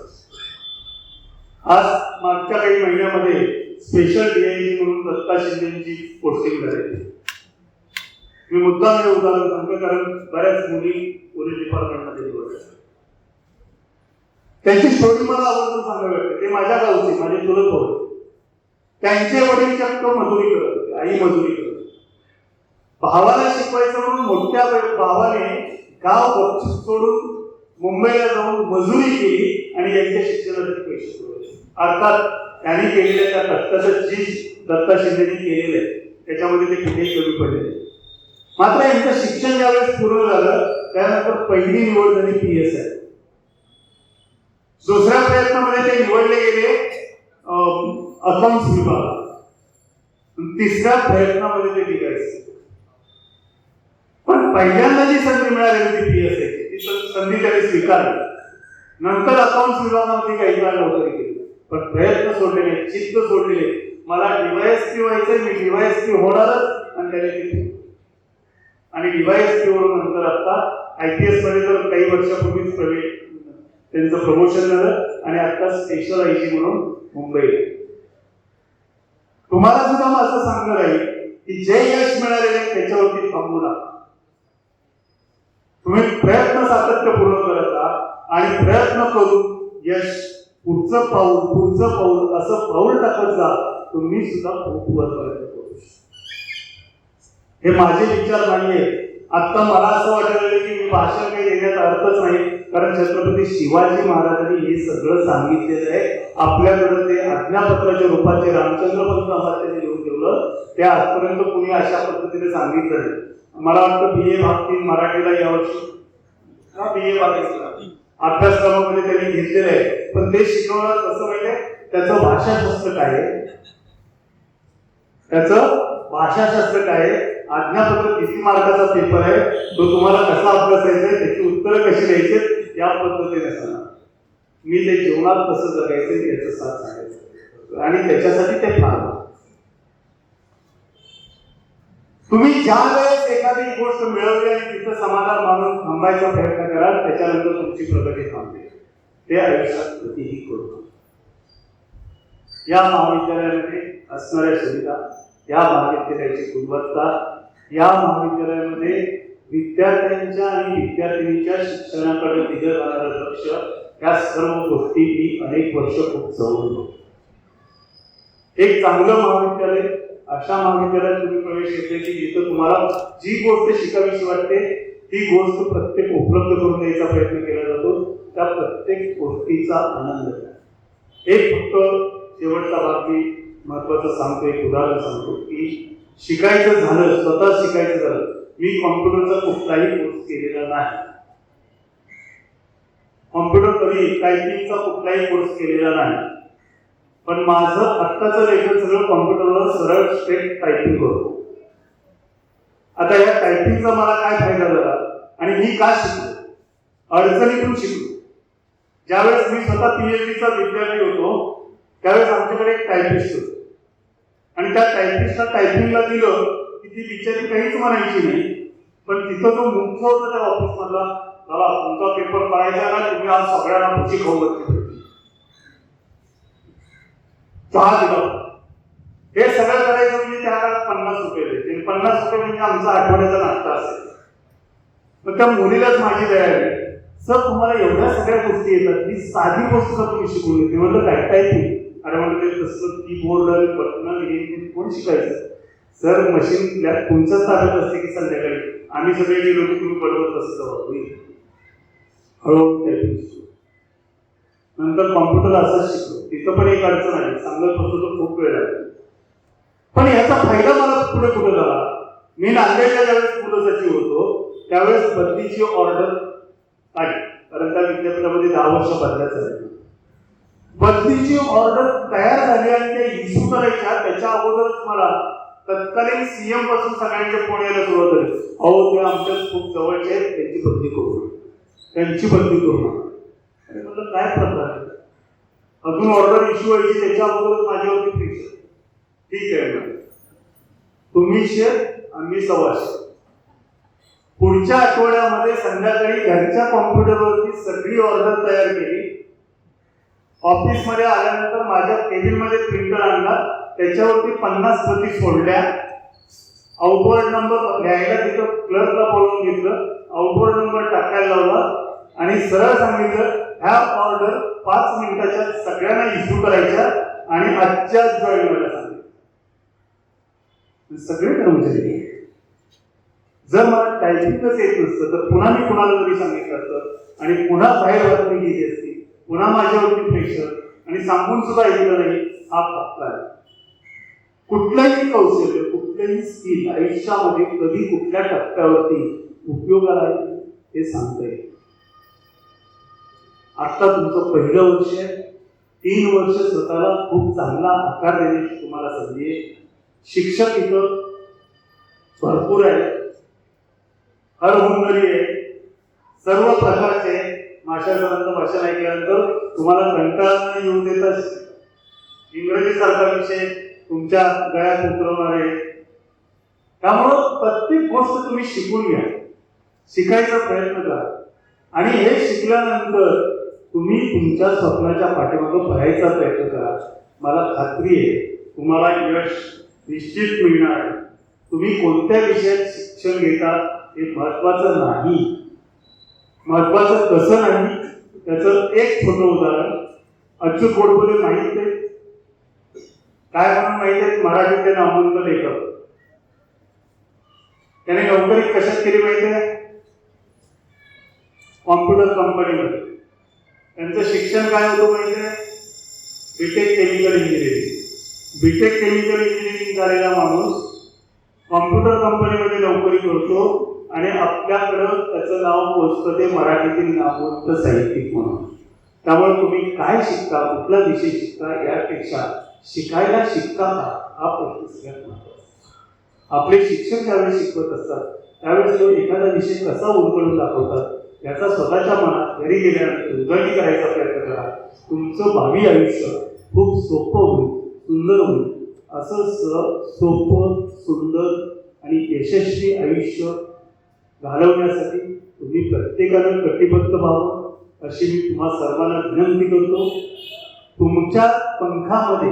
आज मागच्या काही महिन्यामध्ये स्पेशल डीआयजी म्हणून दत्ता शिंदेची पोस्टिंग झाली. मी मुद्दाम हे उदाहरण सांगतो कारण बऱ्याच मुली पोलीस डिपार्टमेंटमध्ये निवडल्या. त्यांची स्टोरी मला आवर्जून सांगावी वाटते. ते माझ्या गावचे, माझे चुलत भाऊ. त्यांचे वडील चक्क मजुरी करत होते, आई मजुरी करत होती. भावाला शिकवायचं म्हणून मोठ्या भावाने गाव गपचूप सोडून मुंबईला जाऊन मजुरी केली आणि यांच्या शिक्षणासाठी पैसे पुरवले. अर्थात त्यांनी केलेल्या त्या कष्टाचं चीज दत्ता शिंदेनी केलेलं आहे, त्याच्यामध्ये ते कुठेही कमी पडले. मात्र यांचं शिक्षण ज्यावेळेस पूर्ण झालं त्यानंतर पहिली निवड झाली PSI. दुसऱ्या प्रयत्नामध्ये ते निवडले गेले अकाउंट्स विभागात. तिसऱ्या प्रयत्नामध्ये ते निघायचे. पण पहिल्यांदा जी संधी मिळाली होती PSI ती संधी त्यांनी स्वीकारली. नंतर अकाउंट्स विभागामध्ये काही काळ नोकरी केली, पण प्रयत्न सोडलेले, चित्त सोडलेले. मला DYSP व्हायचंय, मी DYSP होणारच, आणि त्याने केले. आणि DYSP वरून नंतर आता IPS मध्ये तर काही वर्षापूर्वीच त्यांचं प्रमोशन झालं आणि आता स्पेशल IG म्हणून मुंबई. तुम्हाला सुद्धा मला असं सांगणार आहे की जे यश मिळालेले त्याच्यावरती थांबू नका. तुम्ही प्रयत्न सातत्यपूर्ण करत आहात आणि प्रयत्न करून यश पुढचं पाऊल असं पाऊल टाकत जा. तुम्ही सुद्धा खूप वरपर्यंत पोहोचू शकता. हे माझे विचार नाहीये. आता मला असं वाटलं की मी भाषण काही देण्याचा अर्थच नाही, कारण छत्रपती शिवाजी महाराजांनी हे सगळं सांगितलेलं आहे. आपल्याकडे ते आज्ञापत्राच्या रूपाचे रामचंद्र पंत आम्हाला लिहून ठेवलं. ते आजपर्यंत कुणी अशा पद्धतीने सांगितलं नाही. मला वाटतं BA भाग 3 मराठीला यावर्षी BA भाग अभ्यासक्रमामध्ये त्यांनी घेतलेलं आहे. पण ते शिकवलं कसं माहितीये, त्याचं भाषाशास्त्र काय आहे, काय आहे, आज्ञापत्र किती मार्काचा पेपर आहे, तो तुम्हाला कसा अभ्यासायचा आहे, त्याची उत्तरं कशी द्यायची, या पद्धतीने सांगा. मी ते जीवनात कसं जगायचं याचं साथ सांगायचं आणि त्याच्यासाठी ते फार. तुम्ही ज्या वेळेस एखादी गोष्ट मिळवली आणि तिथं समाधान मानून थांबायचा प्रयत्न कराल, त्याच्यानंतर तुमची प्रगती थांबते. ते आयुष्यात कधीही करू. या महाविद्यालयामध्ये असणाऱ्या सुविधा, या महाविद्यालयाची गुणवत्ता, या महाविद्यालयामध्ये विद्यार्थ्यांच्या आणि विद्यार्थिनीच्या शिक्षणाकडे दिलं जाणारं लक्ष, या सर्व गोष्टी मी अनेक वर्ष खूप जवळून बघतो. एक चांगलं महाविद्यालय, अशा महाविद्यालयात तुम्ही प्रवेश घेतले की जिथं तुम्हाला जी गोष्ट शिकावीशी वाटते ती गोष्ट प्रत्येक उपलब्ध करून द्यायचा प्रयत्न केला जातो. त्या प्रत्येक गोष्टीचा आनंद. एक फक्त शेवटचा भाग मी महत्वाचं सांगतो, एक उदाहरण सांगतो की शिकायचं झालं, स्वतः शिकायचं झालं. मी कॉम्प्युटरचा कुठलाही कोर्स केलेला नाही. कॉम्प्युटर कधी टायपिंगचा कुठलाही कोर्स केलेला नाही. पण माझं आत्ताचं लेखन सगळं कॉम्प्युटरवर सरळ स्ट्रेट टायपिंग करतो. आता या टायपिंगचा मला काय फायदा झाला आणि मी का शिकलो, अडचणीतून शिकलो. ज्यावेळेस मी स्वतः PhDचा विद्यार्थी होतो त्यावेळेस आमच्याकडे एक टायपिस्ट होतो आणि त्या टायपिस्टला टायपिंगला दिलं की ती बिचारी काहीच म्हणायची नाही. पण तिथं जो मुख्य होता त्या ऑफिस मधला, मला तुमचा पेपर करायचा ना, तुम्ही आज सगळ्यांना भजी खाऊ घातली, चहा दिला. हे सगळं करायचं म्हणजे त्या काळात 50 रुपये द्यायचे. 50 रुपये म्हणजे आमचा आठवड्याचा नाश्ता असेल. मग त्या मुलीलाच माझी दया आली, सर तुम्हाला एवढ्या सगळ्या गोष्टी येतात, ही साधी गोष्ट का तुम्ही शिकून घेतली. म्हणलं काय टायपिंग, अरे म्हणते तसं कीबोर्ड बटन हे कोण शिकायचं. सर मशीन तुमच्याच ताब्यात असते की संध्याकाळी आम्ही सगळे गेलो की तुम्ही बरोबर तसं जाऊ. हळूहळू टायपिंग शिकलो. नंतर कॉम्प्युटर असंच शिकलो. तिथं पण एक अडचण आली, सांगत बसलो तर खूप वेळ लागला. पण याचा फायदा मला पुढे कुठे झाला. मी नांदेडला ज्यावेळेस कुल सचिव होतो त्यावेळेस बदलीची ऑर्डर आली, कारण त्या विद्यापीठामध्ये 10 वर्ष बदल्या झाल्या. बदलीची ऑर्डर तयार झाली आणि ते इश्यू करायच्या त्याच्या अगोदरच मला तत्कालीन सीएम पासून सगळ्यांचे फोन यायला सुरुवात झाली. अहो ते आमच्या खूप जवळचे आहेत, त्यांची बदली करू, त्यांची बदली करू नका. आणि म्हटलं काय प्रकार आहे, अजून ऑर्डर इश्यू व्हायची त्याच्या अगोदरच माझ्यावरती प्रेशर. ठीक आहे मॅडम, तुम्ही शेअर आम्ही 125. पुढच्या आठवड्यामध्ये संध्याकाळी घरच्या कॉम्प्युटरवरती सगळी ऑर्डर तयार केली. ऑफिसमध्ये आल्यानंतर माझ्या केबिनमध्ये प्रिंटर आणला, त्याच्यावरती 50 प्रती सोडल्या. आउटवर्ड नंबर घ्यायला तिथं क्लर्कला बोलवून घेतलं, आउटवर्ड नंबर टाकायला लावला आणि सरळ सांगितलं ह्या ऑर्डर 5 मिनिटाच्या सगळ्यांना इश्यू करायच्या आणि आजच्याच जॉईन व्हायला सांगितलं. सगळे कर्मचारी. जर मला टायपिंगच येत नसतं तर पुन्हा मी कुणाला तरी सांगितलं असतं आणि पुन्हा बाहेर बातमी गेली असती, पुन्हा माझ्यावरती प्रेशर आणि सांगून सुद्धा ऐकलं नाही. हा फटका आहे. कुठलंही कौशल्य, कुठलंही स्किल आयुष्यामध्ये कधी कुठल्या टप्प्यावरती उपयोगाला आहे हे सांगता येईल. आता तुमचं पहिलं वर्ष आहे, 3 वर्ष स्वतःला खूप चांगला आकार देण्याची तुम्हाला संधी आहे. शिक्षक इथं भरपूर आहे, हरहुन्नरी आहे, सर्व प्रकारचे. माशा सरांचं भाषण ऐकल्यानंतर तुम्हाला कंटाळा येऊन देतात. इंग्रजीसारखा विषय तुमच्या गळ्यात उतरवणार आहे. त्यामुळं प्रत्येक गोष्ट तुम्ही शिकून घ्या, शिकायचा प्रयत्न करा आणि हे शिकल्यानंतर तुम्ही तुमच्या स्वप्नाच्या पाठीमागे भरायचा प्रयत्न करा. मला खात्री आहे तुम्हाला यश निश्चित मिळणार आहे. तुम्ही कोणत्या विषयात शिक्षण घेता हे महत्वाचं नाही, महत्वाचं कसं नाही त्याचं एक छोटं उदाहरण. अच्युत गोडबोले माहित आहे काय म्हणून माहित आहे? मराठीतले नामवंत लेखक. त्याने नोकरी कशात केली माहिती आहे? कॉम्प्युटर कंपनीमध्ये. त्यांचं शिक्षण काय होतं माहिती आहे? BTech chemical engineering. BTech chemical engineering झालेला माणूस कॉम्प्युटर कंपनीमध्ये नोकरी करतो आणि आपल्याकडं त्याचं नाव पोचतं ते मराठीतील नामवंत साहित्यिक म्हणून. त्यामुळे तुम्ही काय शिकता, कुठला विषय शिकता यापेक्षा शिकायला शिकता का हा प्रश्न सगळ्यात महत्त्वाचा. आपले शिक्षक ज्यावेळेस शिकवत असतात त्यावेळेस तो एखादा विषय कसा उलगडून दाखवतात याचा स्वतःच्या मनात घरी गेल्यानंतर उजळणी करायचा प्रयत्न करा. तुमचं भावी आयुष्य खूप सोपं होईल, सुंदर होईल. असं सोपं, सुंदर आणि यशस्वी आयुष्य घालवण्यासाठी तुम्ही प्रत्येकानं कटिबद्ध व्हावं अशी मी तुम्हा सर्वांना विनंती करतो. तुमच्या पंखामध्ये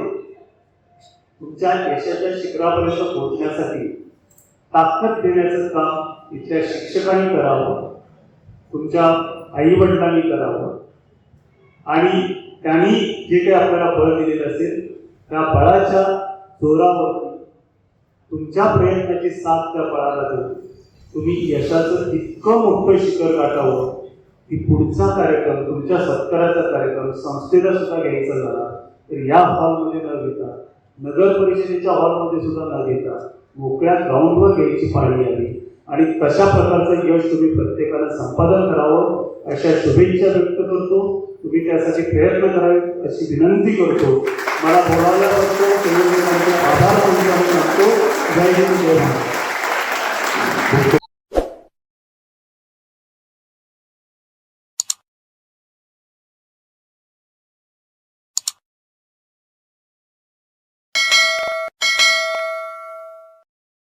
तुमच्या यशाच्या शिखरापर्यंत पोहोचण्यासाठी ताकद देण्याचं काम इथल्या शिक्षकांनी करावं, तुमच्या आईवडिलांनी करावं आणि त्यांनी जे काही आपल्याला बळ दिलेलं असेल त्या बळाच्या जोरावरती तुमच्या प्रयत्नाची साथ त्या बळाला देऊन तुम्ही यशाचं इतकं मोठं शिखर गाठावं की पुढचा कार्यक्रम, तुमच्या सत्काराचा कार्यक्रम संस्थेला सुद्धा घ्यायचा झाला तर या हॉलमध्ये न घेता, नगर परिषदेच्या हॉलमध्ये सुद्धा न घेता मोकळ्या ग्राउंडवर घ्यायची पाळी आली. आणि तशा प्रकारचं यश तुम्ही प्रत्येकाला संपादन करावं अशा शुभेच्छा व्यक्त करतो. तुम्ही त्यासाठी प्रयत्न करावे अशी विनंती करतो. मला बोलायला वाटतो, आभार मानतो. जय हिंद, जय भारत.